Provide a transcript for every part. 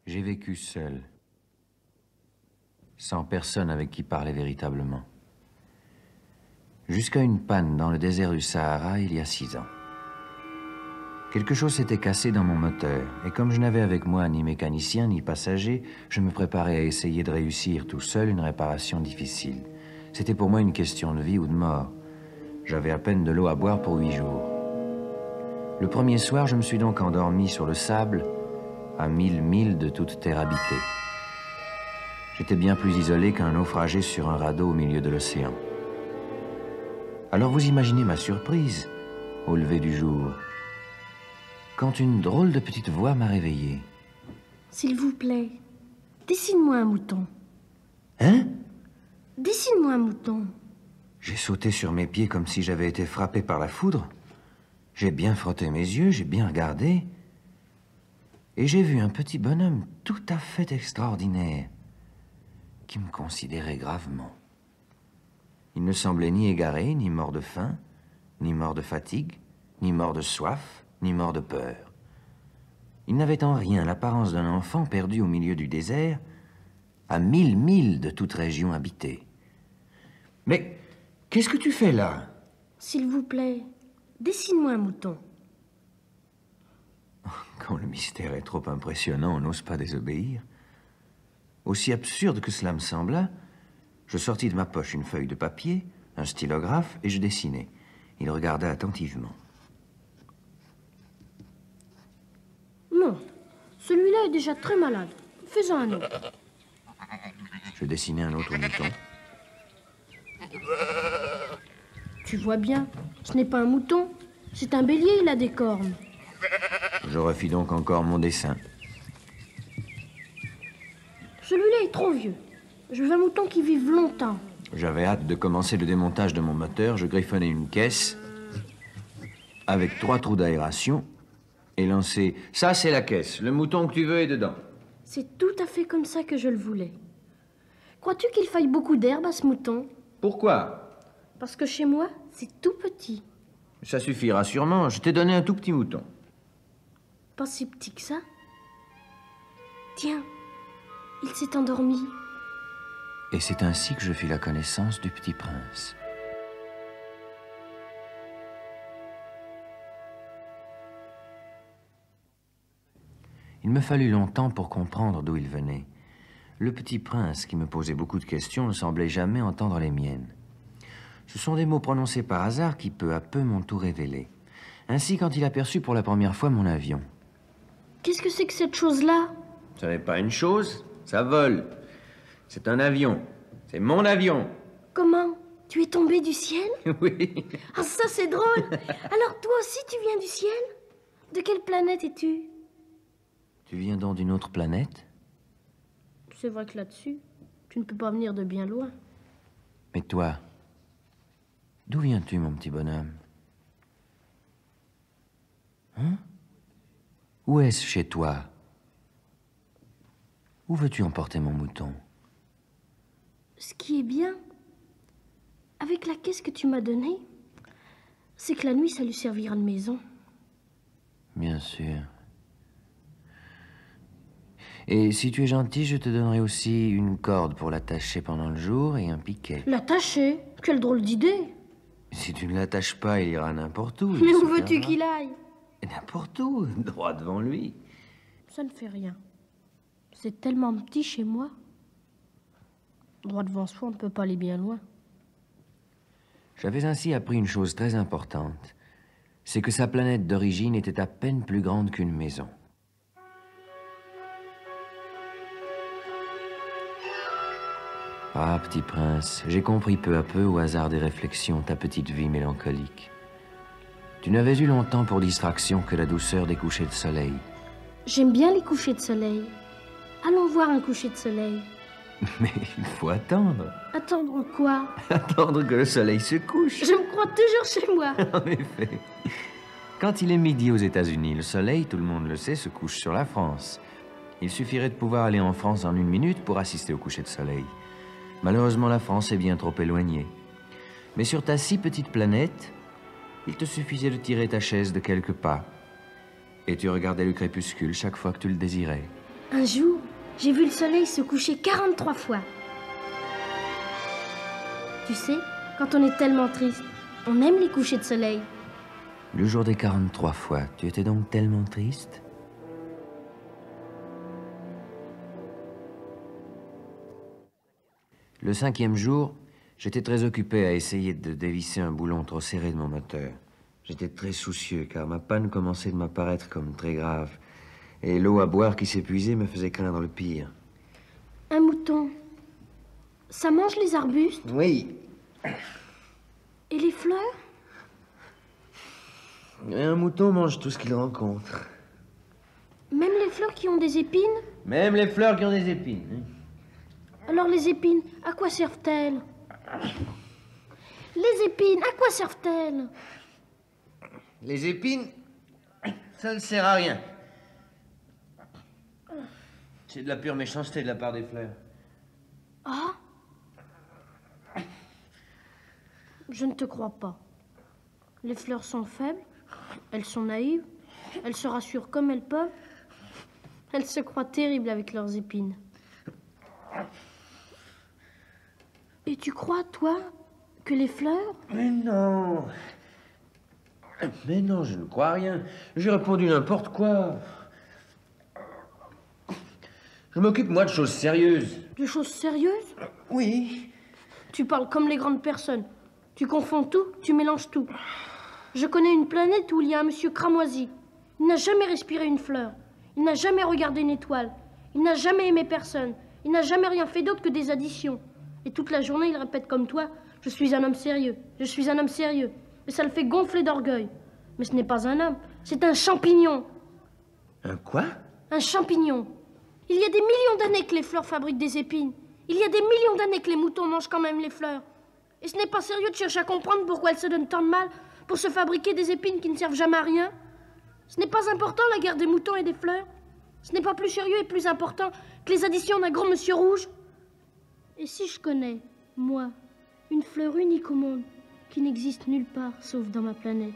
J'ai vécu seul, sans personne avec qui parler véritablement. Jusqu'à une panne dans le désert du Sahara il y a 6 ans. Quelque chose s'était cassé dans mon moteur, et comme je n'avais avec moi ni mécanicien ni passager, je me préparais à essayer de réussir tout seul une réparation difficile. C'était pour moi une question de vie ou de mort. J'avais à peine de l'eau à boire pour 8 jours. Le premier soir, je me suis donc endormi sur le sable, à 1000 milles de toute terre habitée. J'étais bien plus isolé qu'un naufragé sur un radeau au milieu de l'océan. Alors vous imaginez ma surprise, au lever du jour, quand une drôle de petite voix m'a réveillé. S'il vous plaît, dessine-moi un mouton. Hein? Dessine-moi un mouton. J'ai sauté sur mes pieds comme si j'avais été frappé par la foudre. J'ai bien frotté mes yeux, j'ai bien regardé. Et j'ai vu un petit bonhomme tout à fait extraordinaire qui me considérait gravement. Il ne semblait ni égaré, ni mort de faim, ni mort de fatigue, ni mort de soif, ni mort de peur. Il n'avait en rien l'apparence d'un enfant perdu au milieu du désert, à 1000 milles de toute région habitée. Mais qu'est-ce que tu fais là? S'il vous plaît, dessine-moi un mouton. Quand le mystère est trop impressionnant, on n'ose pas désobéir. Aussi absurde que cela me sembla, je sortis de ma poche une feuille de papier, un stylographe, et je dessinai. Il regarda attentivement. Non, celui-là est déjà très malade. Fais-en un autre. Je dessinai un autre mouton. Tu vois bien, ce n'est pas un mouton, c'est un bélier, il a des cornes. Je refis donc encore mon dessin. Celui-là est trop vieux. Je veux un mouton qui vive longtemps. J'avais hâte de commencer le démontage de mon moteur. Je griffonnai une caisse avec 3 trous d'aération et lançai. Ça, c'est la caisse. Le mouton que tu veux est dedans. C'est tout à fait comme ça que je le voulais. Crois-tu qu'il faille beaucoup d'herbe à ce mouton? Pourquoi? Parce que chez moi, c'est tout petit. Ça suffira sûrement. Je t'ai donné un tout petit mouton. Pas si petit que ça. Tiens, il s'est endormi. Et c'est ainsi que je fis la connaissance du petit prince. Il me fallut longtemps pour comprendre d'où il venait. Le petit prince, qui me posait beaucoup de questions, ne semblait jamais entendre les miennes. Ce sont des mots prononcés par hasard qui, peu à peu, m'ont tout révélé. Ainsi, quand il aperçut pour la première fois mon avion. Qu'est-ce que c'est que cette chose-là? Ce n'est pas une chose, ça vole. C'est un avion. C'est mon avion. Comment? Tu es tombé du ciel? Oui. Ah, ça c'est drôle. Alors toi aussi tu viens du ciel? De quelle planète es-tu? Tu viens donc d'une autre planète? C'est vrai que là-dessus, tu ne peux pas venir de bien loin. Mais toi, d'où viens-tu, mon petit bonhomme? Hein? Où est-ce chez toi? Où veux-tu emporter mon mouton? Ce qui est bien, avec la caisse que tu m'as donnée, c'est que la nuit, ça lui servira de maison. Bien sûr. Et si tu es gentil, je te donnerai aussi une corde pour l'attacher pendant le jour et un piquet. L'attacher? Quelle drôle d'idée! Si tu ne l'attaches pas, il ira n'importe où. Mais où veux-tu qu'il aille? N'importe où, droit devant lui. Ça ne fait rien. C'est tellement petit chez moi. Droit devant soi, on ne peut pas aller bien loin. J'avais ainsi appris une chose très importante. C'est que sa planète d'origine était à peine plus grande qu'une maison. Ah, petit prince, j'ai compris peu à peu, au hasard des réflexions, ta petite vie mélancolique. Tu n'avais eu longtemps pour distraction que la douceur des couchers de soleil. J'aime bien les couchers de soleil. Allons voir un coucher de soleil. Mais il faut attendre. Attendre quoi? Attendre que le soleil se couche. Je me crois toujours chez moi. En effet. Quand il est midi aux États-Unis, le soleil, tout le monde le sait, se couche sur la France. Il suffirait de pouvoir aller en France en 1 minute pour assister au coucher de soleil. Malheureusement, la France est bien trop éloignée. Mais sur ta si petite planète, il te suffisait de tirer ta chaise de quelques pas. Et tu regardais le crépuscule chaque fois que tu le désirais. Un jour, j'ai vu le soleil se coucher 43 fois. Tu sais, quand on est tellement triste, on aime les couchers de soleil. Le jour des 43 fois, tu étais donc tellement triste? Le 5e jour, j'étais très occupé à essayer de dévisser un boulon trop serré de mon moteur. J'étais très soucieux car ma panne commençait de m'apparaître comme très grave. Et l'eau à boire qui s'épuisait me faisait craindre le pire. Un mouton, ça mange les arbustes? Oui. Et les fleurs? Et un mouton mange tout ce qu'il rencontre. Même les fleurs qui ont des épines? Même les fleurs qui ont des épines. Alors les épines, à quoi servent-elles? Les épines, à quoi servent-elles? Les épines, ça ne sert à rien. C'est de la pure méchanceté de la part des fleurs. Ah? Je ne te crois pas. Les fleurs sont faibles, elles sont naïves, elles se rassurent comme elles peuvent. Elles se croient terribles avec leurs épines. Et tu crois, toi, que les fleurs... Mais non. Mais non, je ne crois rien. J'ai répondu n'importe quoi. Je m'occupe, moi, de choses sérieuses. De choses sérieuses? Oui. Tu parles comme les grandes personnes. Tu confonds tout, tu mélanges tout. Je connais une planète où il y a un monsieur cramoisi. Il n'a jamais respiré une fleur. Il n'a jamais regardé une étoile. Il n'a jamais aimé personne. Il n'a jamais rien fait d'autre que des additions. Et toute la journée, il répète comme toi, « Je suis un homme sérieux, je suis un homme sérieux. » Et ça le fait gonfler d'orgueil. Mais ce n'est pas un homme, c'est un champignon. Un quoi? Un champignon. Il y a des millions d'années que les fleurs fabriquent des épines. Il y a des millions d'années que les moutons mangent quand même les fleurs. Et ce n'est pas sérieux de chercher à comprendre pourquoi elles se donnent tant de mal pour se fabriquer des épines qui ne servent jamais à rien. Ce n'est pas important, la guerre des moutons et des fleurs. Ce n'est pas plus sérieux et plus important que les additions d'un grand monsieur rouge. Et si je connais, moi, une fleur unique au monde qui n'existe nulle part sauf dans ma planète,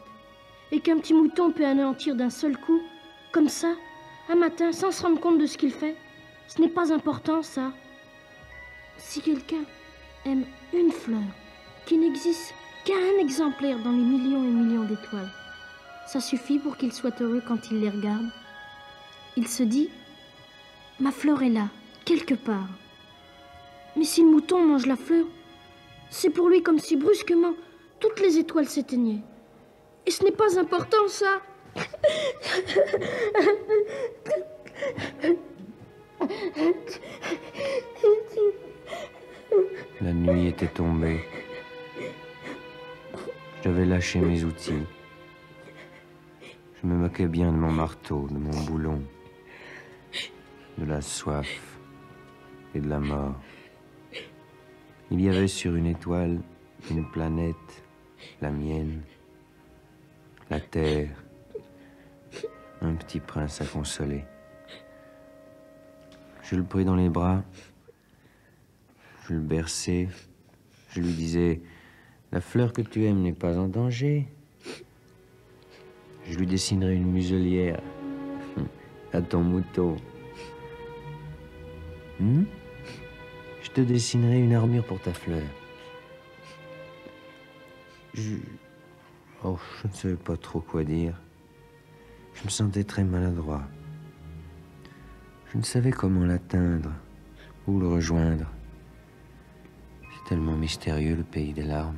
et qu'un petit mouton peut anéantir d'un seul coup, comme ça, un matin, sans se rendre compte de ce qu'il fait, ce n'est pas important, ça. Si quelqu'un aime une fleur qui n'existe qu'un exemplaire dans les millions et millions d'étoiles, ça suffit pour qu'il soit heureux quand il les regarde. Il se dit, ma fleur est là, quelque part. Mais si le mouton mange la fleur, c'est pour lui comme si brusquement toutes les étoiles s'éteignaient. Et ce n'est pas important, ça. La nuit était tombée. J'avais lâché mes outils. Je me moquais bien de mon marteau, de mon boulon, de la soif et de la mort. Il y avait sur une étoile une planète, la mienne, la terre, un petit prince à consoler. Je le pris dans les bras, je le berçai, je lui disais, la fleur que tu aimes n'est pas en danger. Je lui dessinerai une muselière à ton mouton. Je te dessinerai une armure pour ta fleur. Oh, je ne savais pas trop quoi dire. Je me sentais très maladroit. Je ne savais comment l'atteindre, ou le rejoindre. C'est tellement mystérieux, le pays des larmes.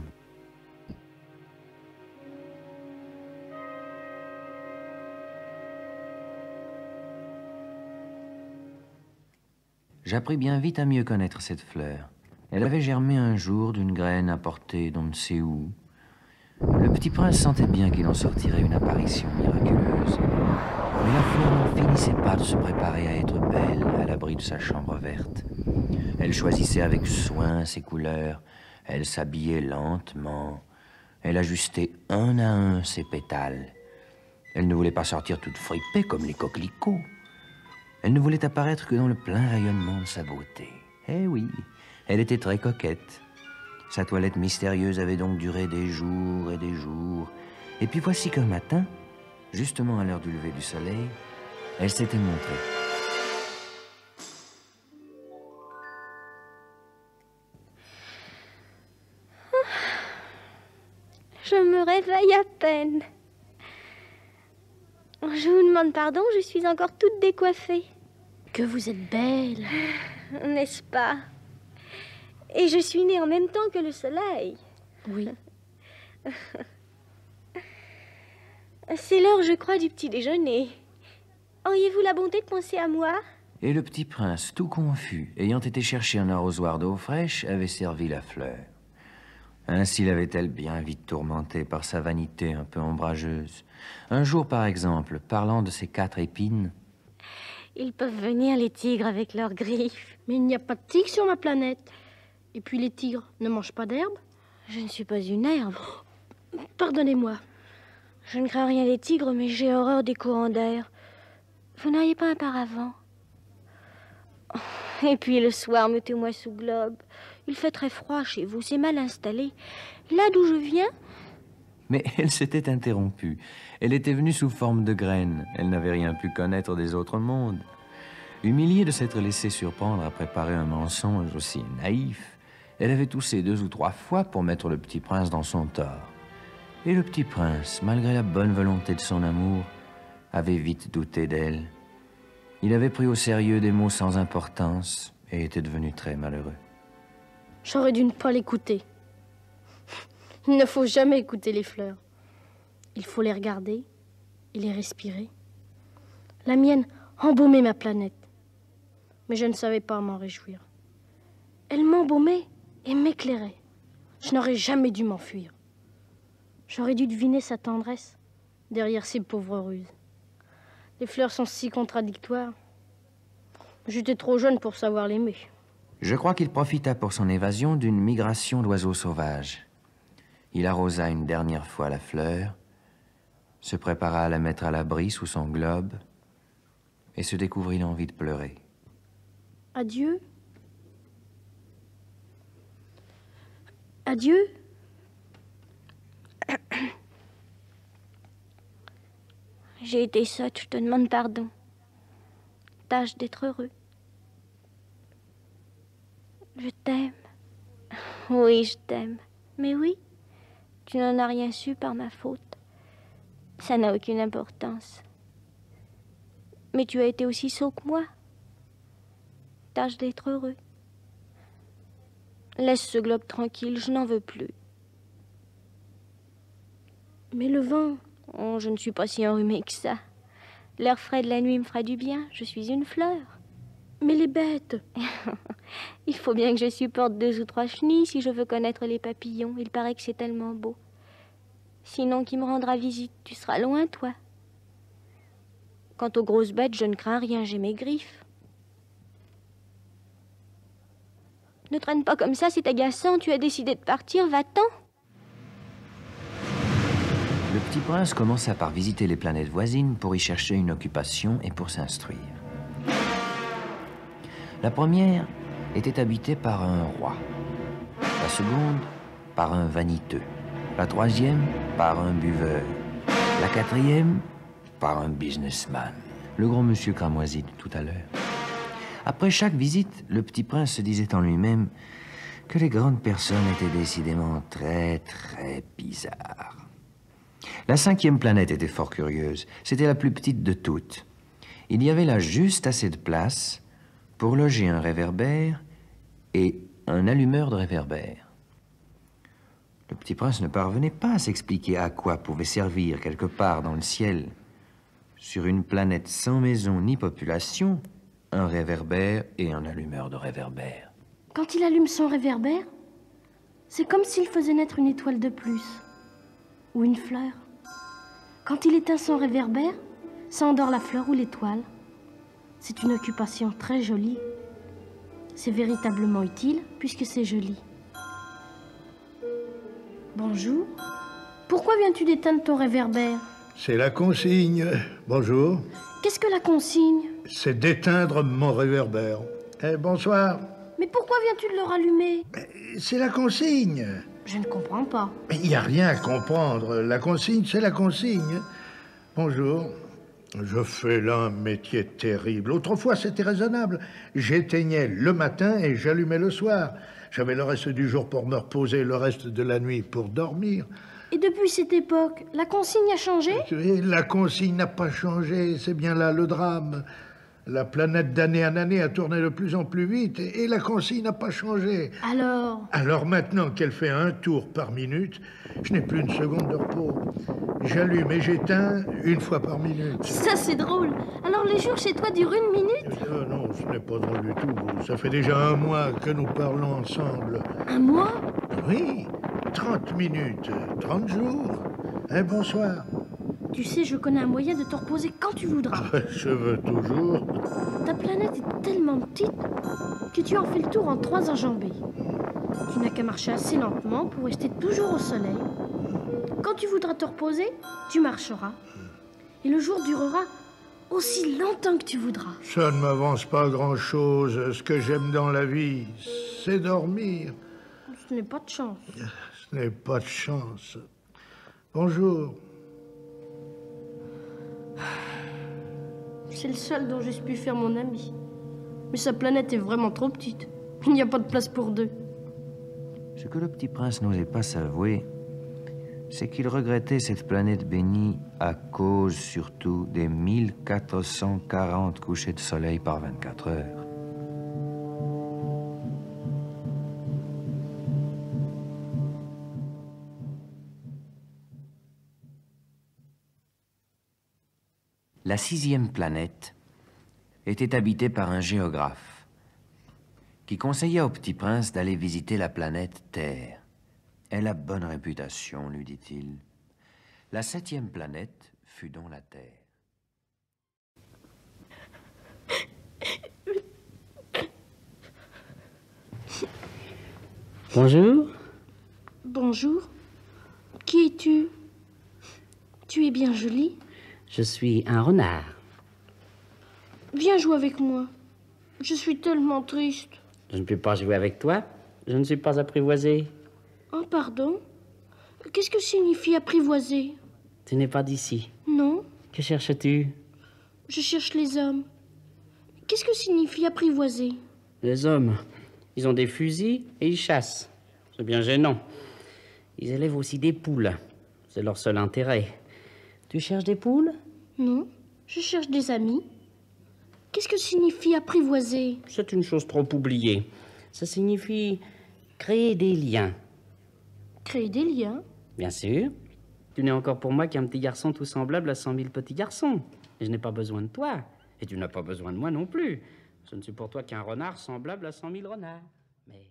J'appris bien vite à mieux connaître cette fleur. Elle avait germé un jour d'une graine apportée d'on ne sait où. Le petit prince sentait bien qu'il en sortirait une apparition miraculeuse. Mais la fleur n'en finissait pas de se préparer à être belle à l'abri de sa chambre verte. Elle choisissait avec soin ses couleurs, elle s'habillait lentement, elle ajustait un à un ses pétales. Elle ne voulait pas sortir toute fripée comme les coquelicots. Elle ne voulait apparaître que dans le plein rayonnement de sa beauté. Eh oui, elle était très coquette. Sa toilette mystérieuse avait donc duré des jours et des jours. Et puis voici qu'un matin, justement à l'heure du lever du soleil, elle s'était montrée. Je me réveille à peine. Je vous demande pardon, je suis encore toute décoiffée. Que vous êtes belle. N'est-ce pas? Et je suis née en même temps que le soleil. Oui. C'est l'heure, je crois, du petit déjeuner. Auriez-vous la bonté de penser à moi? Et le petit prince, tout confus, ayant été chercher un arrosoir d'eau fraîche, avait servi la fleur. Ainsi l'avait-elle bien vite tourmentée par sa vanité un peu ombrageuse. Un jour, par exemple, parlant de ses 4 épines... Ils peuvent venir, les tigres, avec leurs griffes. Mais il n'y a pas de tigres sur ma planète. Et puis les tigres ne mangent pas d'herbe. Je ne suis pas une herbe. Pardonnez-moi. Je ne crains rien des tigres, mais j'ai horreur des courants d'air. Vous n'auriez pas un paravent? Et puis le soir, mettez-moi sous globe. Il fait très froid chez vous, c'est mal installé. Là d'où je viens... Mais elle s'était interrompue. Elle était venue sous forme de graine. Elle n'avait rien pu connaître des autres mondes. Humiliée de s'être laissée surprendre à préparer un mensonge aussi naïf, elle avait toussé 2 ou 3 fois pour mettre le petit prince dans son tort. Et le petit prince, malgré la bonne volonté de son amour, avait vite douté d'elle. Il avait pris au sérieux des mots sans importance et était devenu très malheureux. J'aurais dû ne pas l'écouter. Il ne faut jamais écouter les fleurs. Il faut les regarder et les respirer. La mienne embaumait ma planète. Mais je ne savais pas m'en réjouir. Elle m'embaumait et m'éclairait. Je n'aurais jamais dû m'enfuir. J'aurais dû deviner sa tendresse derrière ces pauvres ruses. Les fleurs sont si contradictoires. J'étais trop jeune pour savoir l'aimer. Je crois qu'il profita pour son évasion d'une migration d'oiseaux sauvages. Il arrosa une dernière fois la fleur, se prépara à la mettre à l'abri sous son globe et se découvrit l'envie de pleurer. Adieu. Adieu. J'ai été sotte, je te demande pardon. Tâche d'être heureux. Je t'aime. Oui, je t'aime. Mais oui, tu n'en as rien su par ma faute. Ça n'a aucune importance. Mais tu as été aussi sot que moi. Tâche d'être heureux. Laisse ce globe tranquille, je n'en veux plus. Mais le vent... Oh, je ne suis pas si enrhumée que ça. L'air frais de la nuit me fera du bien. Je suis une fleur. Mais les bêtes... Il faut bien que je supporte 2 ou 3 chenilles si je veux connaître les papillons. Il paraît que c'est tellement beau. Sinon, qui me rendra visite? Tu seras loin, toi. Quant aux grosses bêtes, je ne crains rien, j'ai mes griffes. Ne traîne pas comme ça, c'est agaçant. Tu as décidé de partir, va-t'en. Le petit prince commença par visiter les planètes voisines pour y chercher une occupation et pour s'instruire. La première était habitée par un roi. La seconde, par un vaniteux. La troisième, par un buveur. La quatrième, par un businessman. Le gros monsieur cramoisi de tout à l'heure. Après chaque visite, le petit prince se disait en lui-même que les grandes personnes étaient décidément très bizarres. La 5e planète était fort curieuse. C'était la plus petite de toutes. Il y avait là juste assez de place pour loger un réverbère et un allumeur de réverbère. Le petit prince ne parvenait pas à s'expliquer à quoi pouvait servir quelque part dans le ciel, sur une planète sans maison ni population, un réverbère et un allumeur de réverbère. Quand il allume son réverbère, c'est comme s'il faisait naître une étoile de plus, ou une fleur. Quand il éteint son réverbère, ça endort la fleur ou l'étoile. C'est une occupation très jolie. C'est véritablement utile puisque c'est joli. Bonjour. Pourquoi viens-tu d'éteindre ton réverbère? C'est la consigne. Bonjour. Qu'est-ce que la consigne? C'est d'éteindre mon réverbère. Bonsoir. Mais pourquoi viens-tu de le rallumer? C'est la consigne. Je ne comprends pas. Il n'y a rien à comprendre. La consigne, c'est la consigne. Bonjour. Je fais là un métier terrible. Autrefois, c'était raisonnable. J'éteignais le matin et j'allumais le soir. J'avais le reste du jour pour me reposer, le reste de la nuit pour dormir. Et depuis cette époque, la consigne a changé? Et la consigne n'a pas changé, c'est bien là le drame. La planète d'année en année a tourné de plus en plus vite et la consigne n'a pas changé. Alors? Alors maintenant qu'elle fait un tour par minute, je n'ai plus une seconde de repos. J'allume et j'éteins une fois par minute. Ça, c'est drôle. Alors les jours chez toi durent une minute? Non, ce n'est pas drôle du tout. Ça fait déjà un mois que nous parlons ensemble. Un mois? Oui, 30 minutes, 30 jours. Bonsoir. Tu sais, je connais un moyen de te reposer quand tu voudras. Je veux toujours. Ta planète est tellement petite que tu en fais le tour en 3 enjambées. Tu n'as qu'à marcher assez lentement pour rester toujours au soleil. Quand tu voudras te reposer, tu marcheras. Et le jour durera aussi longtemps que tu voudras. Ça ne m'avance pas grand-chose. Ce que j'aime dans la vie, c'est dormir. Ce n'est pas de chance. Ce n'est pas de chance. Bonjour. C'est le seul dont j'ai pu faire mon ami. Mais sa planète est vraiment trop petite. Il n'y a pas de place pour 2. Ce que le petit prince n'osait pas s'avouer, c'est qu'il regrettait cette planète bénie à cause surtout des 1440 couchers de soleil par 24 heures. La 6e planète était habitée par un géographe qui conseilla au petit prince d'aller visiter la planète Terre. Elle a bonne réputation, lui dit-il. La 7e planète fut donc la Terre. Bonjour. Bonjour. Qui es-tu? Tu es bien jolie. Je suis un renard. Viens jouer avec moi. Je suis tellement triste. Je ne peux pas jouer avec toi. Je ne suis pas apprivoisé. Oh, pardon? Qu'est-ce que signifie apprivoiser? Tu n'es pas d'ici. Non, Que cherches-tu? je cherche les hommes. Qu'est-ce que signifie apprivoiser? Les hommes. Ils ont des fusils et ils chassent. C'est bien gênant. Ils élèvent aussi des poules. C'est leur seul intérêt. Tu cherches des poules? Non, je cherche des amis. Qu'est-ce que signifie apprivoiser? C'est une chose trop oubliée. Ça signifie créer des liens. Créer des liens? Bien sûr. Tu n'es encore pour moi qu'un petit garçon tout semblable à 100 000 petits garçons. Et je n'ai pas besoin de toi. Et tu n'as pas besoin de moi non plus. Je ne suis pour toi qu'un renard semblable à 100 000 renards. Mais...